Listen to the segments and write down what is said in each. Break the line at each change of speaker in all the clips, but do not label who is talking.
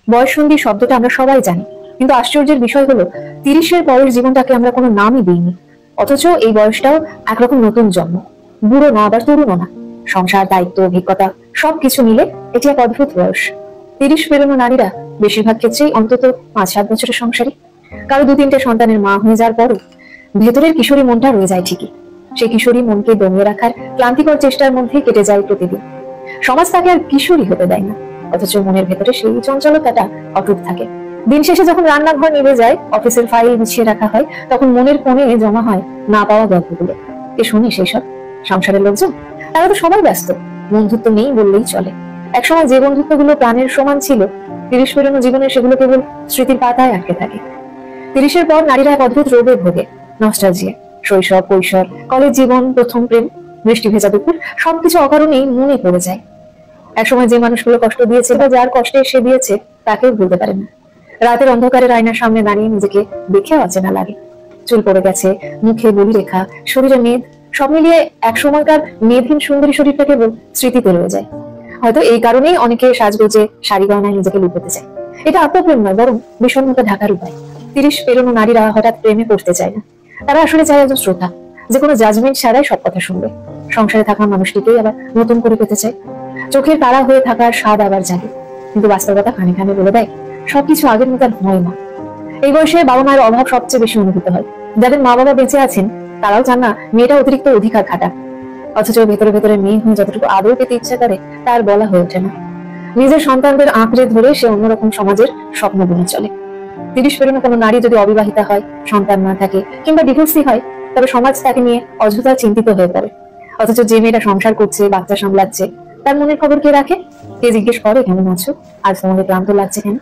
বয়ঃসন্ধি শব্দটা আমরা সবাই জানি, কিন্তু আশ্চর্যের বিষয় হলো 30-এর পরের জীবনটাকে আমরা কোনো নামই দিইনি, অথচ এই বয়সটাও একরকম নতুন জন্ম। বুড়ো না আবার তরুণও না, সংসার, দায়িত্ব, অভিজ্ঞতা সবকিছু মিলে এটি এক অদ্ভুত বয়স। 30 পেরোনো নারীরা বেশিরভাগ ক্ষেত্রেই অন্তত 5-7 বছরের সংসারী। কারো 2-3টে সন্তানের মা হয়ে যাওয়ার পরও ভেতরের কিশোরী মনটা রয়ে যায় ঠিকই। সেই কিশোরী মনকে দমিয়ে রাখার ক্লান্তিকর চেষ্টার মধ্যে কেটে যায় প্রতিদিন। সমাজ তাকে আর কিশোরী হতে দেয় না, অথচ মনের ভেতরে সেই চঞ্চলতাটা অটুট থাকে। দিন শেষে যখন রান্নাঘর নিভে যায়, অফিসের ফাইল গুছিয়ে রাখা হয়, তখন মনের কোণে জমা হয় না পাওয়া গল্পগুলো। কে শুনি সেই সব? সংসারের লোকজন। তারা তো সবাই ব্যস্ত, বন্ধুত্ব নেই বললেই চলে। একসময় যে বন্ধুত্বগুলো প্রাণের সমান ছিল, 30 পেরোনো জীবনে সেগুলো কেবল স্মৃতির পাতায় আটকে থাকে। 30-এর পর নারীরা এক অদ্ভুত রোগে ভোগে, নস্টালজিয়া। শৈশব, কৈশোর, কলেজ জীবন, প্রথম প্রেম, বৃষ্টি ভেজা দুপুর সবকিছু অকারণেই মনে পড়ে যায়। একসময় যে মানুষগুলো কষ্ট দিয়েছে বা যার কষ্টে সে দিয়েছে তাকেও ভুলতে পারে না। রাতের অন্ধকারে আয়নার সামনে দাঁড়িয়ে নিজেকে দেখেও অচেনা লাগে। চুল পড়ে গেছে, মুখে বলি রেখা, শরীরে মেদ, সব মিলিয়ে এক সময়কার মেদহীন সুন্দরী শরীরটা কেবল স্মৃতিতে রয়ে যায়। হয়তো এই কারণেই অনেকে সাজগোজে, শাড়ি গয়নায় নিজেকে লুকোতে চায়। এটা আত্মপ্রেম নয়, বরং বিষণ্ণতা ঢাকার উপায়। 30 পেরোনো নারীরা হঠাৎ প্রেমে পড়তে চায় না, তারা আসলে চায় একজন শ্রোতা, যে কোনো জাজমেন্ট ছাড়াই সব কথা শুনবে। সংসারে থাকা মানুষটিকেই আবার নতুন করে পেতে চায়। চোখের তারা হয়ে থাকার স্বাদ আবার জাগে, কিন্তু বাস্তবতা খানে খানে বলে দেয় সবকিছু আগের মতো হয় না। এই বয়সে বাবা মায়ের অভাব সবচেয়ে বেশি অনুভূত হয়। যাদের মা বাবা বেঁচে আছেন তারাও চান না মেয়েটা অতিরিক্ত অধিকার খাটা, অথচ ভেতরে ভেতরে মেয়ে হয়ে যতটুকু আদর পেতে ইচ্ছা করে তার বলা হয়ে ওঠে না। নিজের সন্তানদের আঁকড়ে ধরে সে অন্যরকম সমাজের স্বপ্ন বুনে চলে। 30 পেরোনো কোনো নারী যদি অবিবাহিতা হয়, সন্তান না থাকে কিংবা ডিভোর্সি হয়, তবে সমাজ তাকে নিয়ে অযথা চিন্তিত হয়ে পড়ে। অথচ যে মেয়েটা সংসার করছে, বাচ্চা সামলাচ্ছে, তার মনের খবর কে রাখে? কে জিজ্ঞেস করে কেমন আছো, আজ তোমাদের ক্লান্ত লাগছে কেন?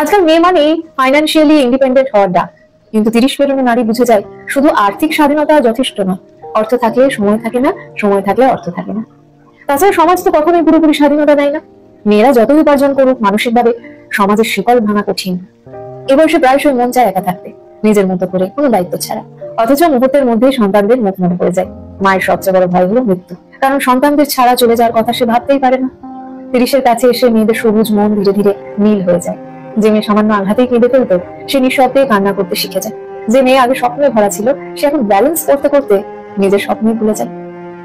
আজকাল মেয়ে মানে ফাইন্যান্সিয়ালি ইন্ডিপেন্ডেন্ট হওয়ার ডাক, কিন্তু 30 পেরোনো নারী বুঝে যায় শুধু আর্থিক স্বাধীনতা যথেষ্ট নয়। অর্থ থাকলে সময় থাকে না, সময় থাকলে অর্থ থাকে না। তাছাড়া সমাজ তো কখনোই পুরোপুরি স্বাধীনতা দেয় না। মেয়েরা যতই উপার্জন করুক, মানসিকভাবে সমাজের শিকল ভাঙা কঠিন। এ বয়সে প্রায়শই মন চায় একা থাকতে, নিজের মতো করে, কোনো দায়িত্ব ছাড়া। অথচ মুহূর্তের মধ্যেই সন্তানদের মুখ মনে পড়ে যায়। মায়ের সবচেয়ে বড় ভয় হলো মৃত্যু, কারণ সন্তানদের ছাড়া চলে যাওয়ার কথা সে ভাবতেই পারে না। 30-এর কাছে এসে মেয়েদের সবুজ মন ধীরে ধীরে নীল হয়ে যায়। যে মেয়ে সামান্য আঘাতেই কেঁদে ফেলতো, সে নিঃশব্দে কান্না করতে শিখে যায়। যে মেয়ে আগে স্বপ্নে ভরা ছিল, সে এখন ব্যালেন্স করতে করতে নিজের স্বপ্নে ভুলে যায়।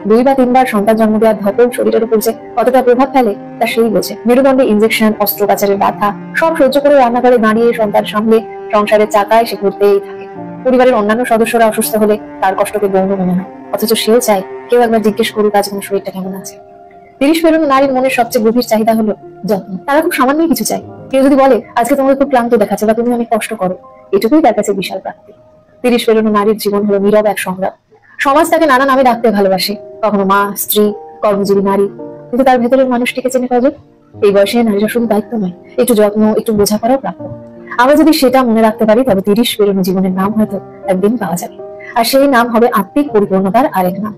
2 বা 3 বার সন্তান জন্ম দেওয়ার ধকল শরীরের উপর যে কতটা প্রভাব ফেলে তা সেই বোঝে। মেরুদণ্ডে ইনজেকশন, অস্ত্রোপচারের বাধা সব সহ্য করে রান্নাঘরে দাঁড়িয়ে সন্তান সামলে সংসারের চাকায় সে ঘুরতেই থাকে। পরিবারের অন্যান্য সদস্যরা অসুস্থ হলে তার কষ্টকে গৌণ মনে হয়, অথচ সেও চায় কেউ একবার জিজ্ঞেস করুক আজ আমার শরীরটা কেমন আছে। 30 পেরোনো নারীর মনের সবচেয়ে গভীর চাহিদা হলো যত্ন। তারা খুব সামান্যই কিছু চায়। কেউ যদি বলে আজকে তোমাকে খুব ক্লান্ত দেখাচ্ছে বা তুমি অনেক কষ্ট করো, এটুকুই তার কাছে বিশাল প্রাপ্তি। 30 পেরোনো নারীর জীবন হলো নীরব এক সংগ্রাম। সমাজ তাকে নানা নামে ডাকতে ভালোবাসে, কখনো মা, স্ত্রী, কর্মজীবী নারী, কিন্তু তার ভেতরের মানুষটিকে চেনে কজন? এই বয়সে নারীরা শুধু দায়িত্ব নয়, একটু যত্ন, একটু বোঝাপড়াও প্রাপ্য। আমরা যদি সেটা মনে রাখতে পারি, তবে 30 পেরোনো জীবনের নাম হয়তো একদিন পাওয়া যাবে, আর সেই নাম হবে আত্মিক পরিপূর্ণতার আরেক নাম।